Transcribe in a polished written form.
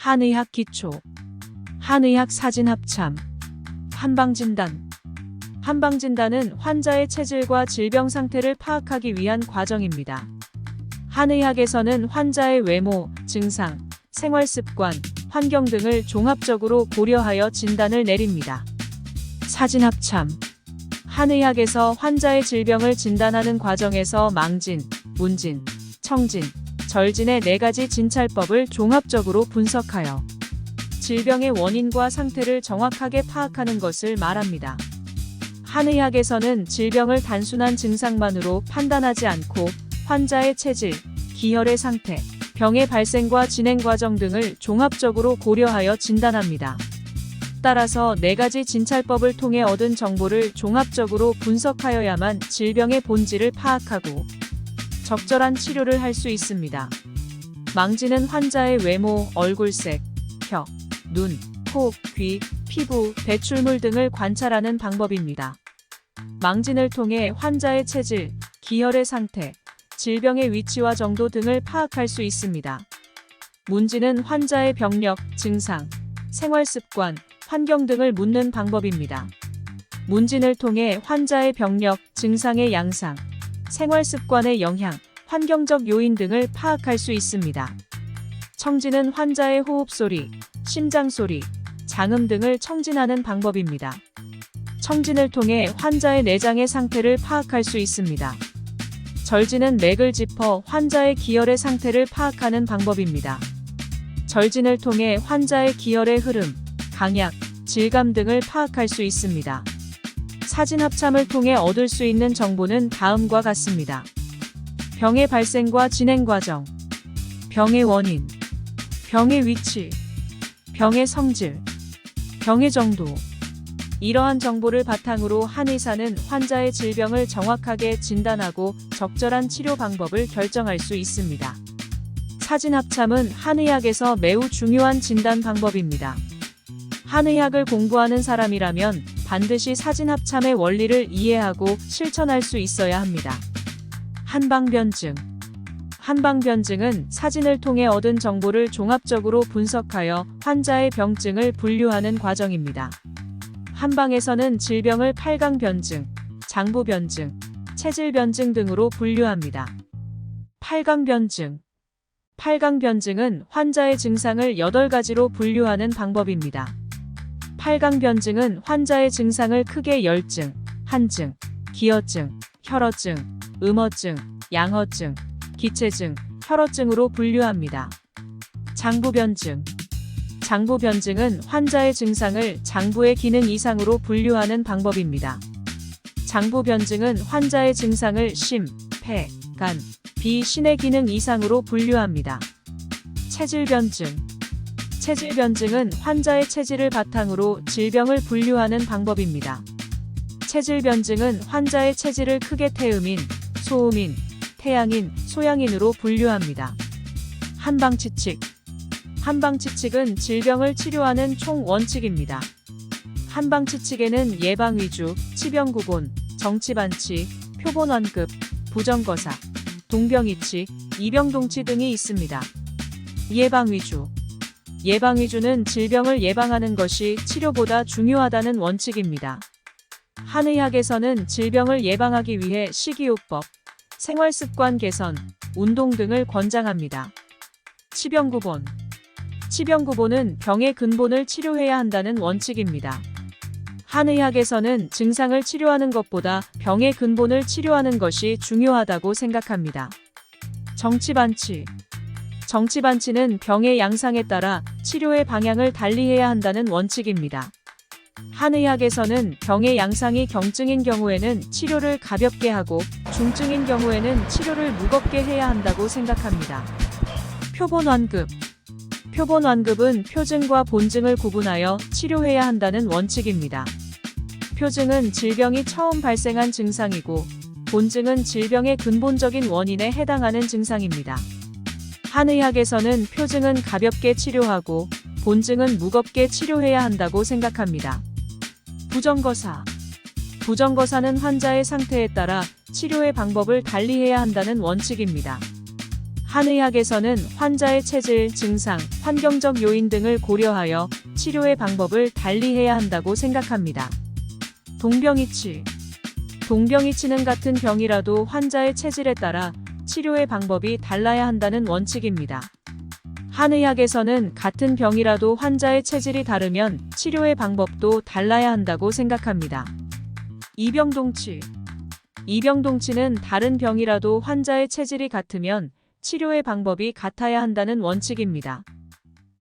한의학 기초, 한의학 사진 합참, 한방진단. 한방진단은 환자의 체질과 질병 상태를 파악하기 위한 과정입니다. 한의학에서는 환자의 외모, 증상, 생활습관, 환경 등을 종합적으로 고려하여 진단을 내립니다. 사진 합참. 한의학에서 환자의 질병을 진단하는 과정에서 망진, 문진, 청진, 절진의 4가지 진찰법을 종합적으로 분석하여 질병의 원인과 상태를 정확하게 파악하는 것을 말합니다. 한의학에서는 질병을 단순한 증상만으로 판단하지 않고 환자의 체질, 기혈의 상태, 병의 발생과 진행 과정 등을 종합적으로 고려하여 진단합니다. 따라서 4가지 진찰법을 통해 얻은 정보를 종합적으로 분석하여야만 질병의 본질을 파악하고 적절한 치료를 할 수 있습니다. 망진은 환자의 외모, 얼굴색, 혀, 눈, 코, 귀, 피부, 배출물 등을 관찰하는 방법입니다. 망진을 통해 환자의 체질, 기혈의 상태, 질병의 위치와 정도 등을 파악할 수 있습니다. 문진은 환자의 병력, 증상, 생활습관, 환경 등을 묻는 방법입니다. 문진을 통해 환자의 병력, 증상의 양상, 생활습관의 영향, 환경적 요인 등을 파악할 수 있습니다. 청진은 환자의 호흡소리, 심장소리, 장음 등을 청진하는 방법입니다. 청진을 통해 환자의 내장의 상태를 파악할 수 있습니다. 절진은 맥을 짚어 환자의 기혈의 상태를 파악하는 방법입니다. 절진을 통해 환자의 기혈의 흐름, 강약, 질감 등을 파악할 수 있습니다. 사진 합참을 통해 얻을 수 있는 정보는 다음과 같습니다. 병의 발생과 진행 과정, 병의 원인, 병의 위치, 병의 성질, 병의 정도. 이러한 정보를 바탕으로 한의사는 환자의 질병을 정확하게 진단하고 적절한 치료 방법을 결정할 수 있습니다. 사진 합참은 한의학에서 매우 중요한 진단 방법입니다. 한의학을 공부하는 사람이라면 반드시 사진 합참의 원리를 이해하고 실천할 수 있어야 합니다. 한방변증. 한방변증은 사진을 통해 얻은 정보를 종합적으로 분석하여 환자의 병증을 분류하는 과정입니다. 한방에서는 질병을 8강변증, 장부변증, 체질변증 등으로 분류합니다. 8강변증. 8강변증은 환자의 증상을 8가지로 분류하는 방법입니다. 8강변증은 환자의 증상을 크게 열증, 한증, 기어증, 혈어증, 음어증, 양어증, 기체증, 혈어증으로 분류합니다. 장부변증. 장부변증은 환자의 증상을 장부의 기능 이상으로 분류하는 방법입니다. 장부변증은 환자의 증상을 심, 폐, 간, 비, 신의 기능 이상으로 분류합니다. 체질변증. 체질변증은 환자의 체질을 바탕으로 질병을 분류하는 방법입니다. 체질변증은 환자의 체질을 크게 태음인, 소음인, 태양인, 소양인으로 분류합니다. 한방치칙. 한방치칙은 질병을 치료하는 총 원칙입니다. 한방치칙에는 예방위주, 치병구본, 정치반치, 표본완급, 부정거사, 동병이치, 이병동치 등이 있습니다. 예방위주. 예방위주는 질병을 예방하는 것이 치료보다 중요하다는 원칙입니다. 한의학에서는 질병을 예방하기 위해 식이요법, 생활습관 개선, 운동 등을 권장합니다. 치병구본. 치병구본은 병의 근본을 치료해야 한다는 원칙입니다. 한의학에서는 증상을 치료하는 것보다 병의 근본을 치료하는 것이 중요하다고 생각합니다. 정치반치. 정치반치는 병의 양상에 따라 치료의 방향을 달리해야 한다는 원칙입니다. 한의학에서는 병의 양상이 경증인 경우에는 치료를 가볍게 하고 중증인 경우에는 치료를 무겁게 해야 한다고 생각합니다. 표본완급. 표본완급은 표증과 본증을 구분하여 치료해야 한다는 원칙입니다. 표증은 질병이 처음 발생한 증상이고 본증은 질병의 근본적인 원인에 해당하는 증상입니다. 한의학에서는 표증은 가볍게 치료하고 본증은 무겁게 치료해야 한다고 생각합니다. 부정거사. 부정거사는 환자의 상태에 따라 치료의 방법을 달리해야 한다는 원칙입니다. 한의학에서는 환자의 체질, 증상, 환경적 요인 등을 고려하여 치료의 방법을 달리해야 한다고 생각합니다. 동병이치. 동병이치는 같은 병이라도 환자의 체질에 따라 치료의 방법이 달라야 한다는 원칙입니다. 한의학에서는 같은 병이라도 환자의 체질이 다르면 치료의 방법도 달라야 한다고 생각합니다. 이병동치. 이병동치는 다른 병이라도 환자의 체질이 같으면 치료의 방법이 같아야 한다는 원칙입니다.